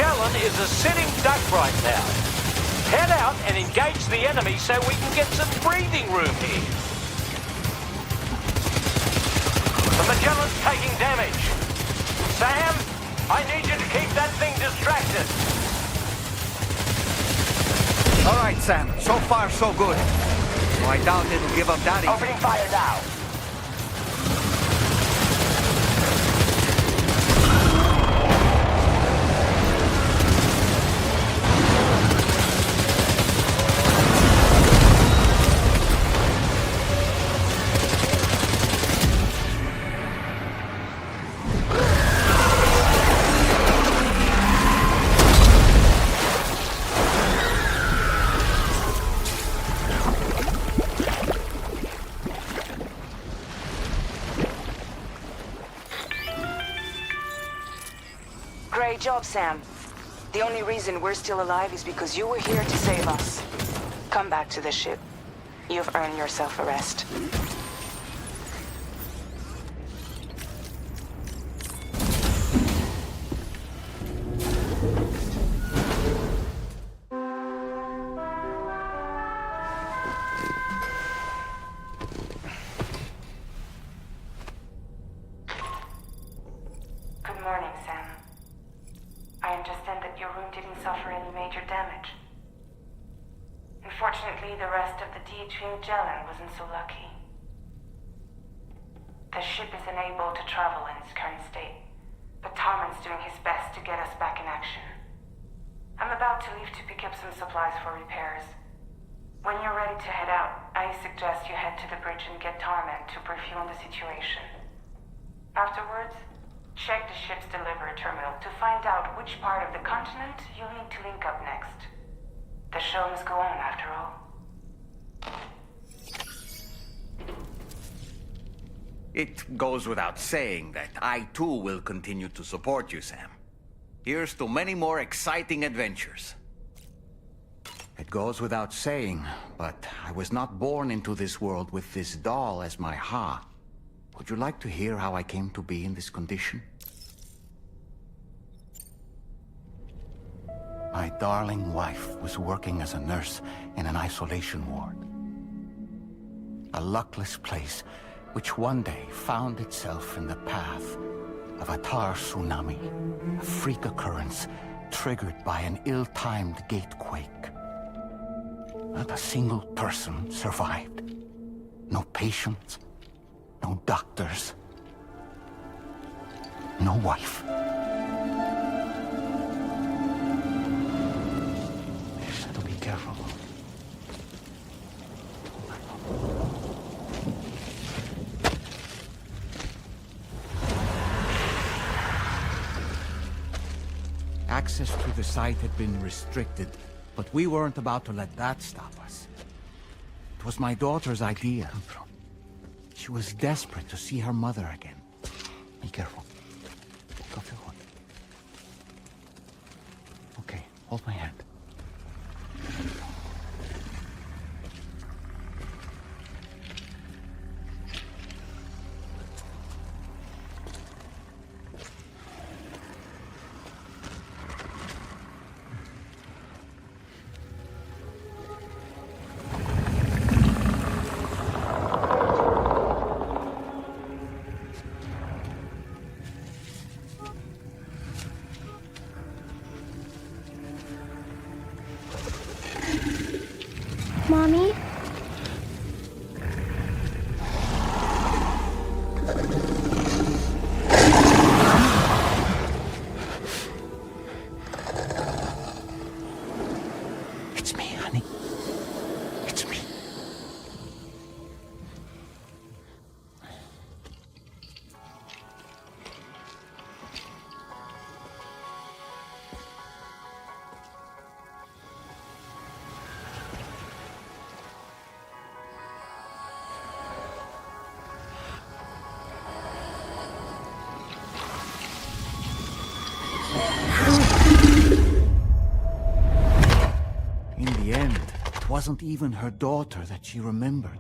Magellan is a sitting duck right now. Head out and engage the enemy so we can get some breathing room here. The Magellan's taking damage. Sam, I need you to keep that thing distracted. All right, Sam. So far, so good. So I doubt it'll give up that easy. Opening fire now. Great job, Sam. The only reason we're still alive is because you were here to save us. Come back to the ship. You've earned yourself a rest. Good morning, Sam. I understand that your room didn't suffer any major damage. Unfortunately, the rest of the DHV Magellan wasn't so lucky. The ship is unable to travel in its current state, but Tarman's doing his best to get us back in action. I'm about to leave to pick up some supplies for repairs. When you're ready to head out, I suggest you head to the bridge and get Tarman to brief you on the situation. Afterwards, check the ship's delivery terminal to find out which part of the continent you'll need to link up next. The show must go on, after all. It goes without saying that I too will continue to support you, Sam. Here's to many more exciting adventures. It goes without saying, but I was not born into this world with this doll as my heart. Would you like to hear how I came to be in this condition? My darling wife was working as a nurse in an isolation ward. A luckless place which one day found itself in the path of a tar tsunami, a freak occurrence triggered by an ill-timed gatequake. Not a single person survived. No patients, no doctors, no wife. So be careful. Access to the site had been restricted, but we weren't about to let that stop us. It was my daughter's idea. She was desperate to see her mother again. Be careful. Take off your hood. Okay, hold my hand. Mommy? It's me, honey. It's me. In the end, it wasn't even her daughter that she remembered.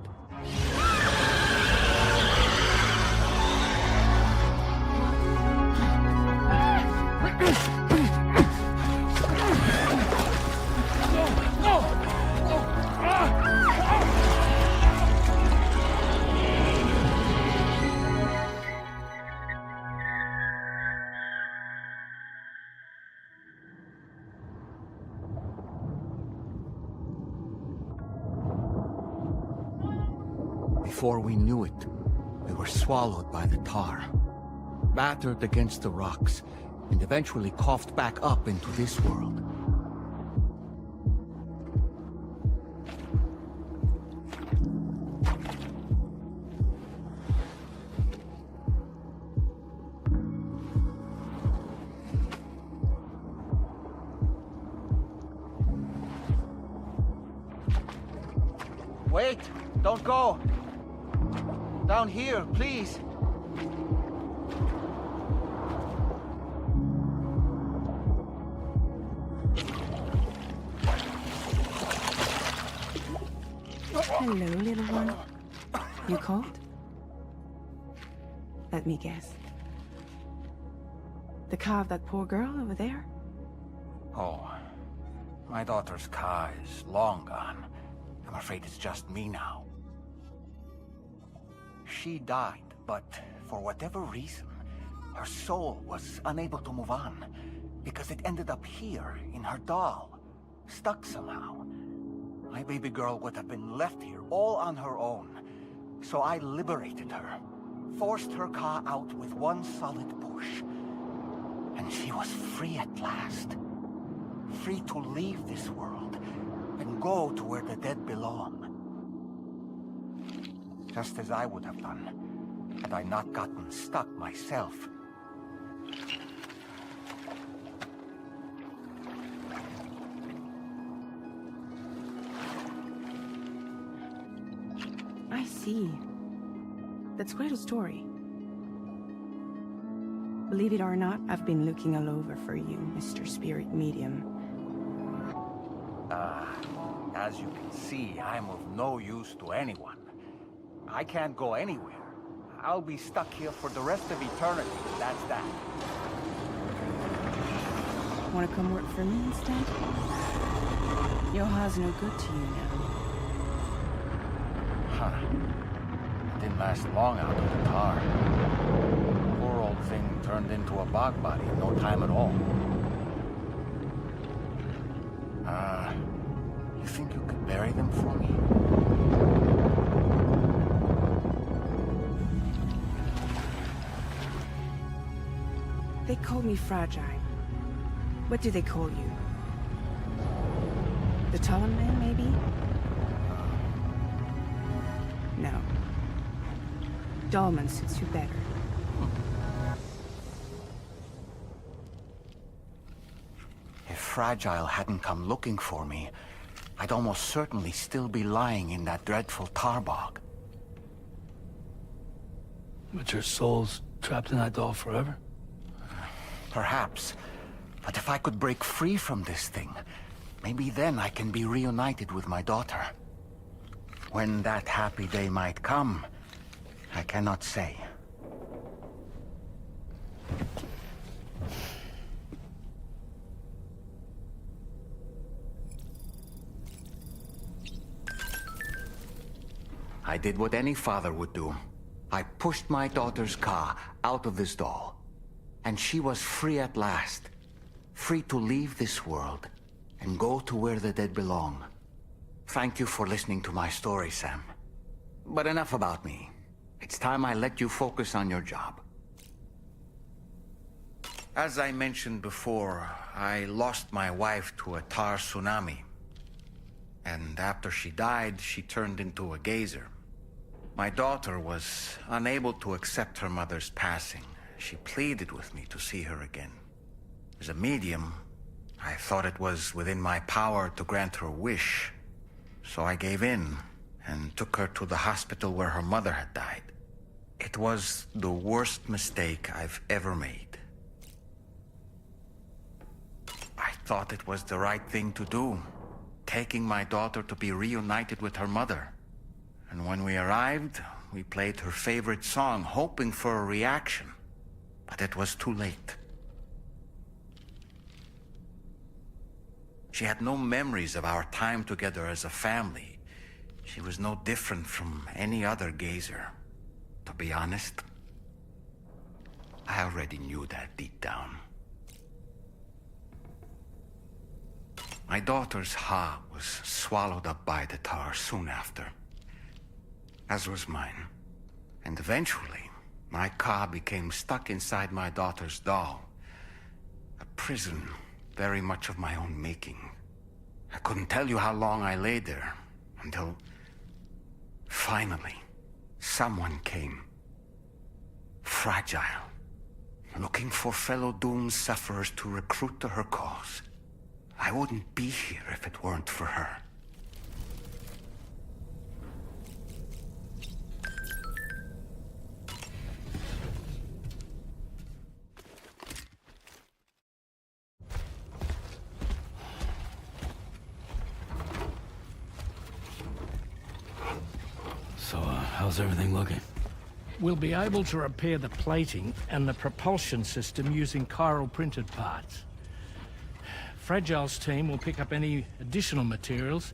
Before we knew it, we were swallowed by the tar, battered against the rocks, and eventually coughed back up into this world. Wait! Don't go! Down here, please! Hello, little one. You cold? Let me guess. The car of that poor girl over there? Oh, my daughter's car is long gone. I'm afraid it's just me now. She died, but for whatever reason, her soul was unable to move on, because it ended up here, in her doll, stuck somehow. My baby girl would have been left here all on her own, so I liberated her, forced her car out with one solid push, and she was free at last. Free to leave this world and go to where the dead belong. Just as I would have done, had I not gotten stuck myself. I see. That's quite a story. Believe it or not, I've been looking all over for you, Mr. Spirit Medium. As you can see, I'm of no use to anyone. I can't go anywhere. I'll be stuck here for the rest of eternity, that's that. Want to come work for me instead? Yoha's no good to you now. Huh. It didn't last long out of the tar. Poor old thing turned into a bog body in no time at all. You think you could bury them for me? They call me fragile. What do they call you? The Talon Man, maybe? No. Dolman suits you better. If Fragile hadn't come looking for me, I'd almost certainly still be lying in that dreadful tar bog. But your soul's trapped in that doll forever? Perhaps. But if I could break free from this thing, maybe then I can be reunited with my daughter. When that happy day might come, I cannot say. I did what any father would do. I pushed my daughter's car out of this doll. And she was free at last. Free to leave this world and go to where the dead belong. Thank you for listening to my story, Sam. But enough about me. It's time I let you focus on your job. As I mentioned before, I lost my wife to a tar tsunami. And after she died, she turned into a geyser. My daughter was unable to accept her mother's passing. She pleaded with me to see her again. As a medium, I thought it was within my power to grant her wish. So I gave in and took her to the hospital where her mother had died. It was the worst mistake I've ever made. I thought it was the right thing to do, taking my daughter to be reunited with her mother. And when we arrived, we played her favorite song, hoping for a reaction. But it was too late. She had no memories of our time together as a family. She was no different from any other gazer. To be honest, I already knew that deep down. My daughter's heart was swallowed up by the tar soon after. as was mine. And eventually, my car became stuck inside my daughter's doll. A prison very much of my own making. I couldn't tell you how long I lay there, until finally, someone came. Fragile. Looking for fellow doomed sufferers to recruit to her cause. I wouldn't be here if it weren't for her. So, how's everything looking? We'll be able to repair the plating and the propulsion system using chiral printed parts. Fragile's team will pick up any additional materials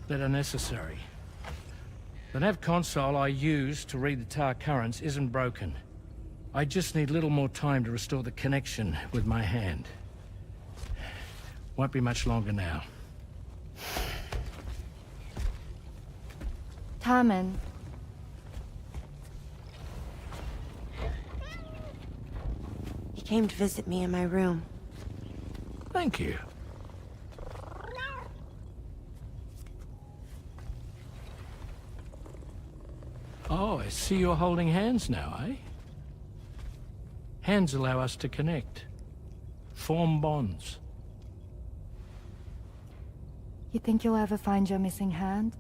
that are necessary. The nav console I use to read the tower currents isn't broken. I just need a little more time to restore the connection with my hand. Won't be much longer now. Tarman. He came to visit me in my room. Thank you. Oh, I see you're holding hands now, eh? Hands allow us to connect. Form bonds. You think you'll ever find your missing hand?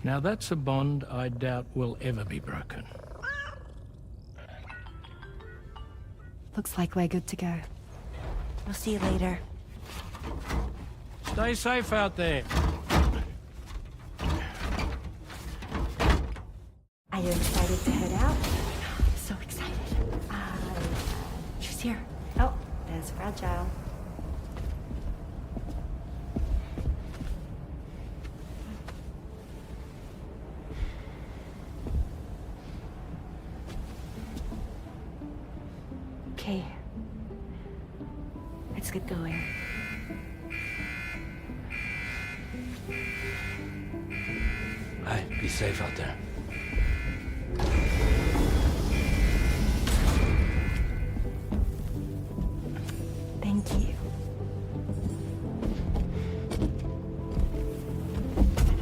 Now that's a bond I doubt will ever be broken. Looks like we're good to go. We'll see you later. Stay safe out there. Are you excited to head out? So excited. She's here. Oh, there's Fragile. Okay. Let's get going. Hey, be safe out there. Thank you.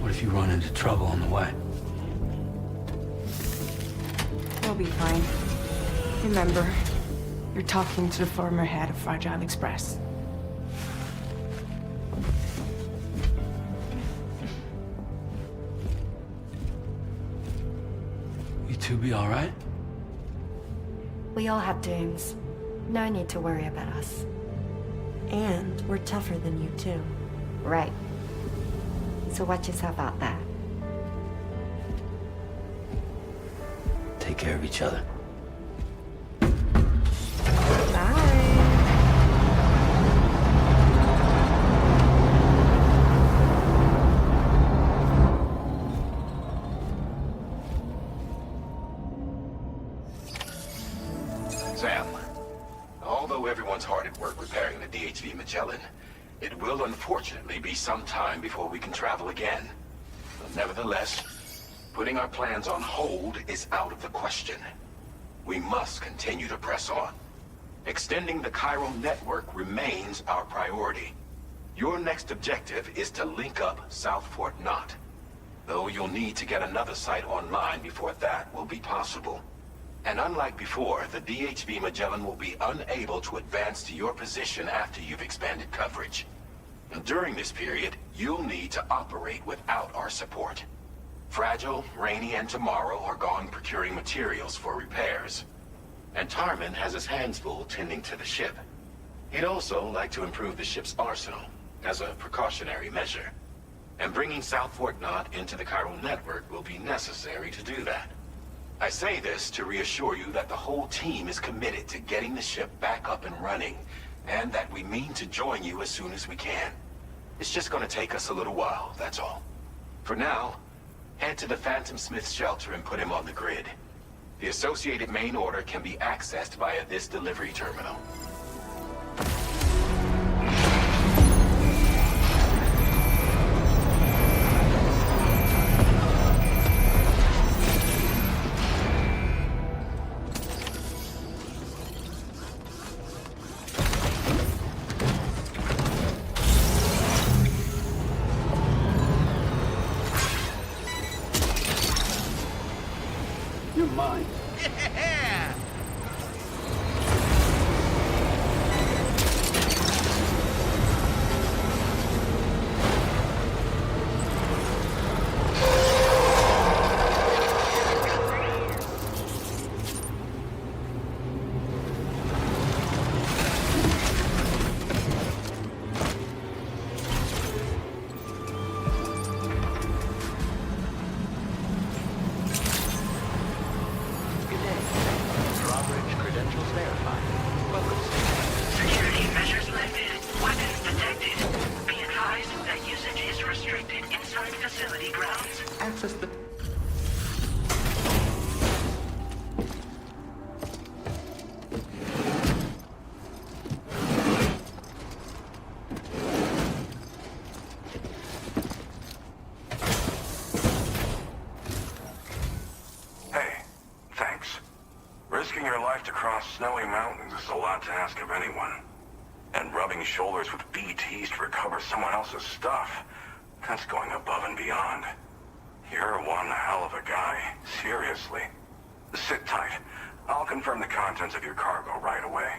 What if you run into trouble on the way? We'll be fine. Remember, you're talking to the former head of Fragile Express. You two be all right? We all have dooms. No need to worry about us. And we're tougher than you too. Right. So watch yourself out there. Take care of each other. Sam, although everyone's hard at work repairing the DHV Magellan, it will unfortunately be some time before we can travel again. But nevertheless, putting our plans on hold is out of the question. We must continue to press on. Extending the chiral network remains our priority. Your next objective is to link up South Fort Knot. Though you'll need to get another site online before that will be possible. And unlike before, the DHV Magellan will be unable to advance to your position after you've expanded coverage. And during this period, you'll need to operate without our support. Fragile, Rainy, and Tomorrow are gone procuring materials for repairs. And Tarman has his hands full tending to the ship. He'd also like to improve the ship's arsenal, as a precautionary measure. And bringing South Fort Knot into the chiral network will be necessary to do that. I say this to reassure you that the whole team is committed to getting the ship back up and running, and that we mean to join you as soon as we can. It's just gonna take us a little while, that's all. For now, head to the Phantom Smith shelter and put him on the grid. The associated main order can be accessed via this delivery terminal. snowy mountains is a lot to ask of anyone. And rubbing shoulders with BTs to recover someone else's stuff, that's going above and beyond. You're one hell of a guy, seriously. Sit tight. I'll confirm the contents of your cargo right away.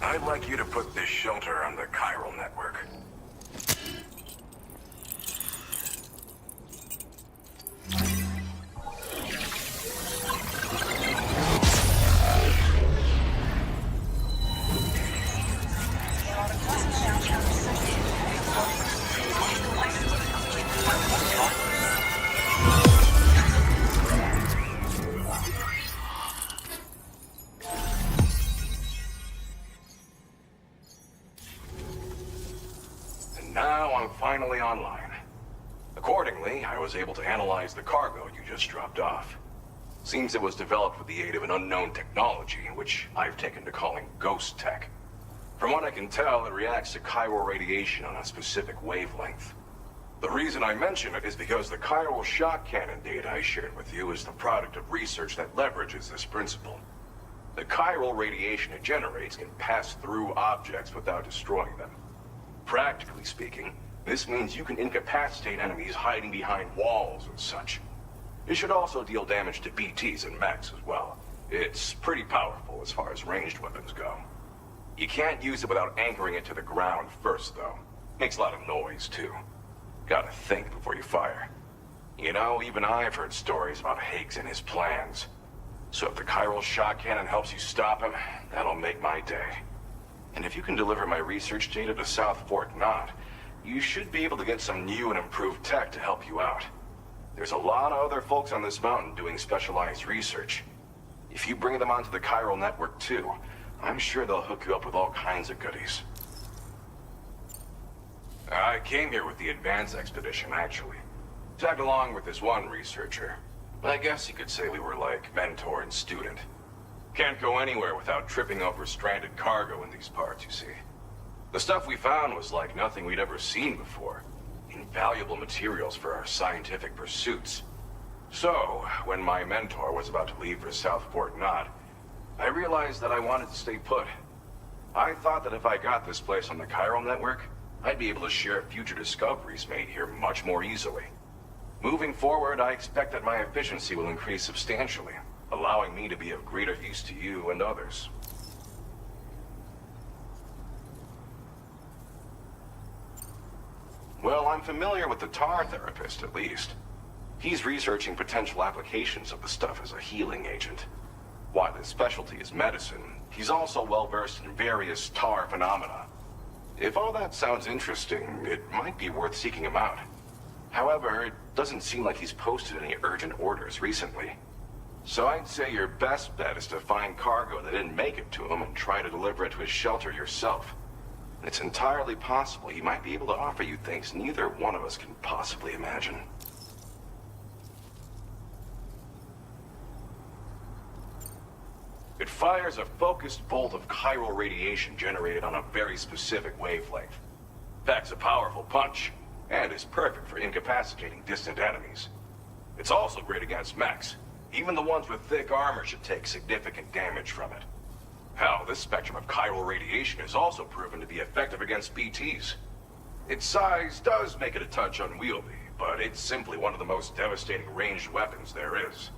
I'd like you to put this shelter on the chiral network. Now I'm finally online. Accordingly, I was able to analyze the cargo you just dropped off. Seems it was developed with the aid of an unknown technology, which I've taken to calling ghost tech. From what I can tell, it reacts to chiral radiation on a specific wavelength. The reason I mention it is because the chiral shock cannon data I shared with you is the product of research that leverages this principle. The chiral radiation it generates can pass through objects without destroying them. Practically speaking, this means you can incapacitate enemies hiding behind walls and such. It should also deal damage to BTs and mechs as well. It's pretty powerful as far as ranged weapons go. You can't use it without anchoring it to the ground first, though. Makes a lot of noise, too. Gotta think before you fire. You know, even I've heard stories about Higgs and his plans. So if the chiral shock cannon helps you stop him, that'll make my day. And if you can deliver my research data to South Fort Knot, you should be able to get some new and improved tech to help you out. There's a lot of other folks on this mountain doing specialized research. If you bring them onto the chiral network too, I'm sure they'll hook you up with all kinds of goodies. I came here with the advance expedition, actually. Tagged along with this one researcher. I guess you could say we were like mentor and student. Can't go anywhere without tripping over stranded cargo in these parts, you see. The stuff we found was like nothing we'd ever seen before. Invaluable materials for our scientific pursuits. So, when my mentor was about to leave for South Fort Knot, I realized that I wanted to stay put. I thought that if I got this place on the chiral network, I'd be able to share future discoveries made here much more easily. Moving forward, I expect that my efficiency will increase substantially, allowing me to be of greater use to you and others. Well, I'm familiar with the tar therapist, at least. He's researching potential applications of the stuff as a healing agent. While his specialty is medicine, he's also well-versed in various tar phenomena. If all that sounds interesting, it might be worth seeking him out. However, it doesn't seem like he's posted any urgent orders recently. So I'd say your best bet is to find cargo that didn't make it to him and try to deliver it to his shelter yourself. It's entirely possible he might be able to offer you things neither one of us can possibly imagine. It fires a focused bolt of chiral radiation generated on a very specific wavelength. Packs a powerful punch, and is perfect for incapacitating distant enemies. It's also great against mechs. Even the ones with thick armor should take significant damage from it. Hell, this spectrum of chiral radiation is also proven to be effective against BTs. Its size does make it a touch unwieldy, but it's simply one of the most devastating ranged weapons there is.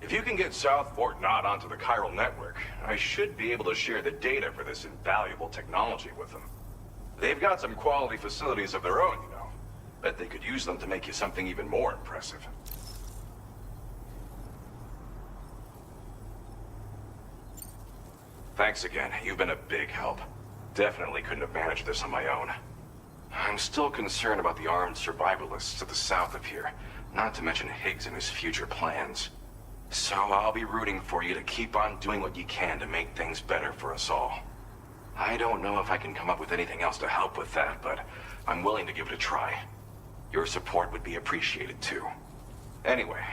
If you can get South Fort Knot onto the chiral network, I should be able to share the data for this invaluable technology with them. They've got some quality facilities of their own, you know. Bet they could use them to make you something even more impressive. Thanks again. You've been a big help. Definitely couldn't have managed this on my own. I'm still concerned about the armed survivalists to the south of here, not to mention Higgs and his future plans. So I'll be rooting for you to keep on doing what you can to make things better for us all. I don't know if I can come up with anything else to help with that, but I'm willing to give it a try. Your support would be appreciated too. Anyway,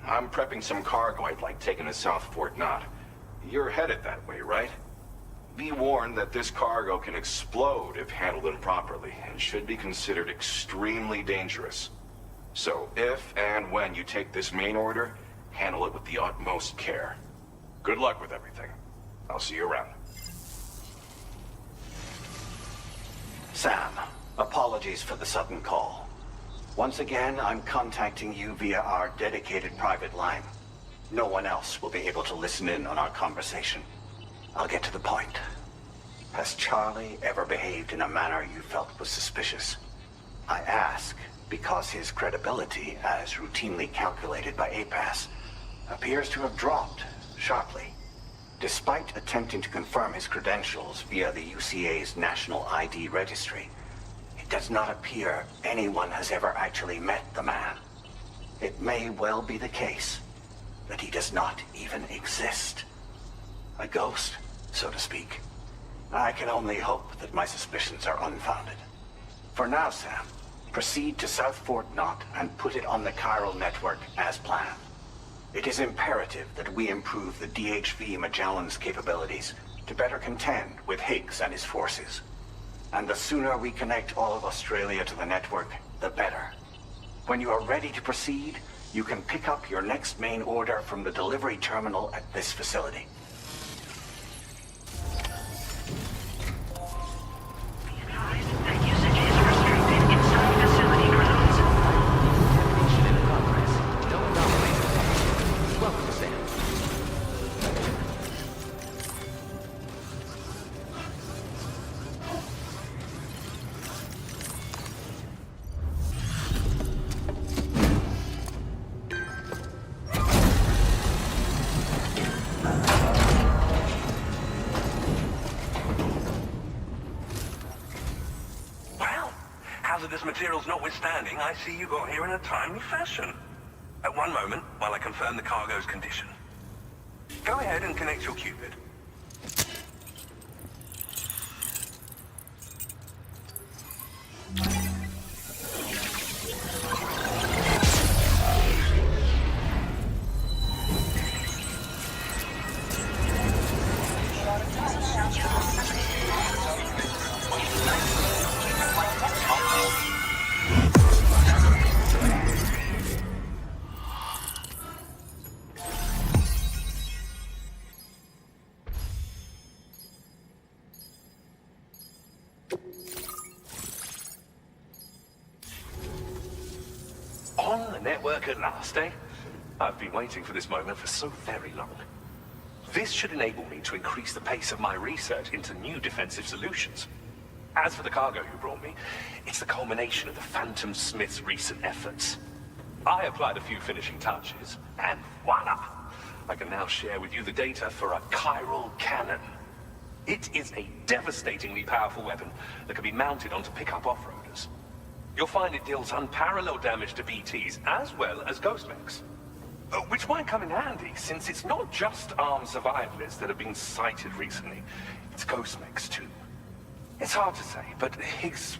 I'm prepping some cargo I'd like taken to South Fort Knot. You're headed that way, right? Be warned that this cargo can explode if handled improperly, and should be considered extremely dangerous. So if and when you take this main order, handle it with the utmost care. Good luck with everything. I'll see you around. Sam, apologies for the sudden call. Once again, I'm contacting you via our dedicated private line. No one else will be able to listen in on our conversation. I'll get to the point. Has Charlie ever behaved in a manner you felt was suspicious? I ask because his credibility, as routinely calculated by APAS, appears to have dropped sharply. Despite attempting to confirm his credentials via the UCA's National ID Registry, it does not appear anyone has ever actually met the man. It may well be the case that he does not even exist. A ghost, so to speak. I can only hope that my suspicions are unfounded. For now, Sam, proceed to South Fort Knott and put it on the chiral network as planned. It is imperative that we improve the DHV Magellan's capabilities to better contend with Higgs and his forces. And the sooner we connect all of Australia to the network, the better. When you are ready to proceed, you can pick up your next main order from the delivery terminal at this facility. Hazardous materials notwithstanding, I see you got here in a timely fashion. At one moment, while I confirm the cargo's condition. Go ahead and connect your Cupid. On the network at last, eh? I've been waiting for this moment for so very long. This should enable me to increase the pace of my research into new defensive solutions. As for the cargo you brought me, it's the culmination of the Phantom Smith's recent efforts. I applied a few finishing touches, and voila! I can now share with you the data for a chiral cannon. It is a devastatingly powerful weapon that can be mounted onto pickup off-roaders. You'll find it deals unparalleled damage to BTs as well as ghost mechs. Which might come in handy, since it's not just armed survivalists that have been sighted recently. It's ghost mechs too. It's hard to say, but Higgs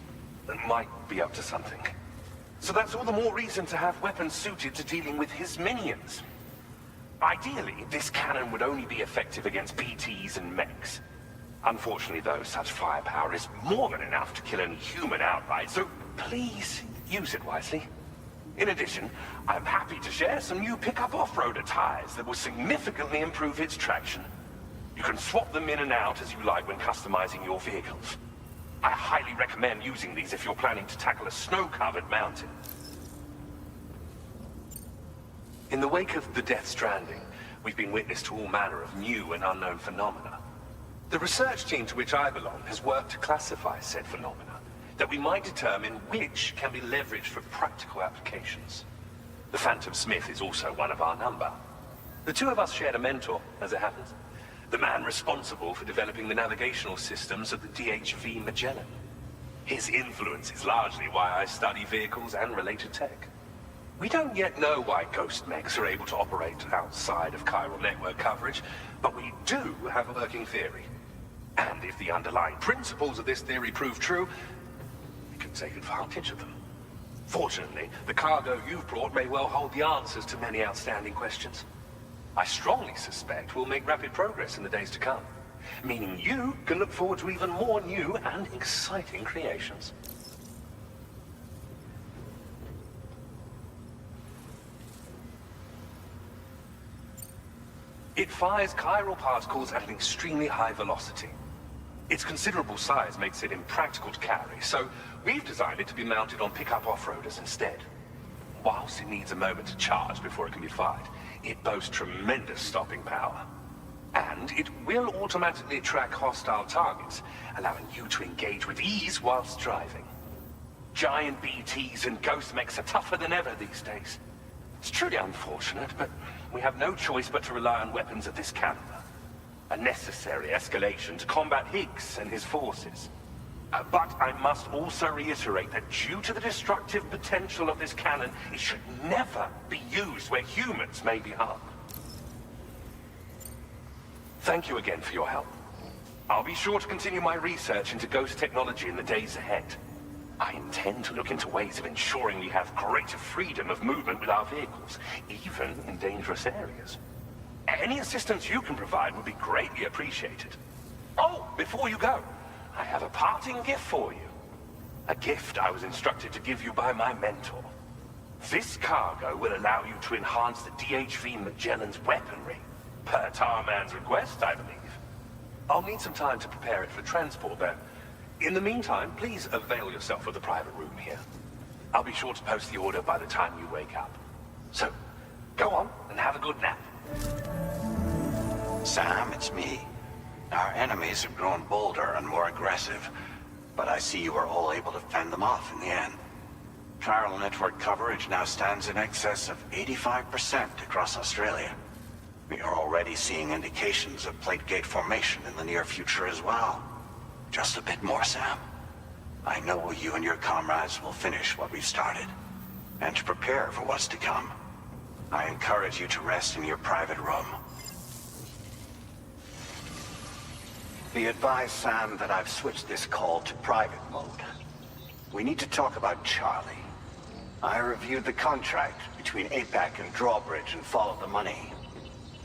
might be up to something. So that's all the more reason to have weapons suited to dealing with his minions. Ideally, this cannon would only be effective against BTs and mechs. Unfortunately, though, such firepower is more than enough to kill any human outright, so please use it wisely. In addition, I'm happy to share some new pickup off-roader tires that will significantly improve its traction. You can swap them in and out as you like when customizing your vehicles. I highly recommend using these if you're planning to tackle a snow-covered mountain. In the wake of the Death Stranding, we've been witness to all manner of new and unknown phenomena. The research team to which I belong has worked to classify said phenomena, that we might determine which can be leveraged for practical applications. The Phantom Smith is also one of our number. The two of us shared a mentor, as it happens. The man responsible for developing the navigational systems of the DHV Magellan. His influence is largely why I study vehicles and related tech. We don't yet know why ghost mechs are able to operate outside of chiral network coverage, but we do have a working theory. And if the underlying principles of this theory prove true, we can take advantage of them. Fortunately, the cargo you've brought may well hold the answers to many outstanding questions. I strongly suspect we'll make rapid progress in the days to come, meaning you can look forward to even more new and exciting creations. It fires chiral particles at an extremely high velocity. Its considerable size makes it impractical to carry, so we've designed it to be mounted on pickup off-roaders instead. Whilst it needs a moment to charge before it can be fired, it boasts tremendous stopping power. And it will automatically track hostile targets, allowing you to engage with ease whilst driving. Giant BTs and ghost mechs are tougher than ever these days. It's truly unfortunate, but we have no choice but to rely on weapons of this caliber. A necessary escalation to combat Higgs and his forces. But I must also reiterate that due to the destructive potential of this cannon, it should never be used where humans may be harmed. Thank you again for your help. I'll be sure to continue my research into ghost technology in the days ahead. I intend to look into ways of ensuring we have greater freedom of movement with our vehicles, even in dangerous areas. Any assistance you can provide would be greatly appreciated. Oh, before you go, I have a parting gift for you. A gift I was instructed to give you by my mentor. This cargo will allow you to enhance the DHV Magellan's weaponry, per Tarman's request, I believe. I'll need some time to prepare it for transport, but in the meantime, please avail yourself of the private room here. I'll be sure to post the order by the time you wake up. So, go on and have a good nap. Sam, it's me. Our enemies have grown bolder and more aggressive, but I see you were all able to fend them off in the end. Chiral network coverage now stands in excess of 85% across Australia. We are already seeing indications of plate gate formation in the near future as well. Just a bit more, Sam. I know you and your comrades will finish what we've started. And to prepare for what's to come, I encourage you to rest in your private room. Be advised, Sam, that I've switched this call to private mode. We need to talk about Charlie. I reviewed the contract between APAC and Drawbridge and followed the money.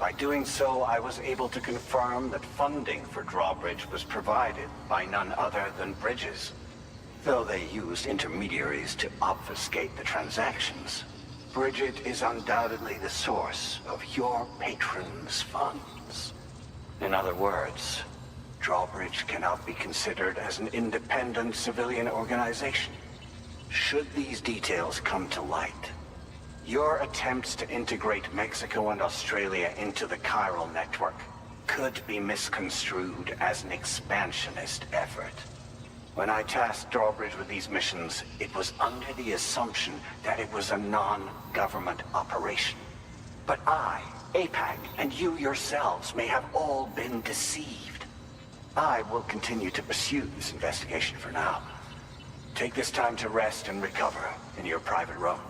By doing so, I was able to confirm that funding for Drawbridge was provided by none other than Bridges. Though they used intermediaries to obfuscate the transactions, Bridget is undoubtedly the source of your patron's funds. In other words, Drawbridge cannot be considered as an independent civilian organization. Should these details come to light, your attempts to integrate Mexico and Australia into the chiral network could be misconstrued as an expansionist effort. When I tasked Drawbridge with these missions, it was under the assumption that it was a non-government operation. But I, APAC, and you yourselves may have all been deceived. I will continue to pursue this investigation for now. Take this time to rest and recover in your private room.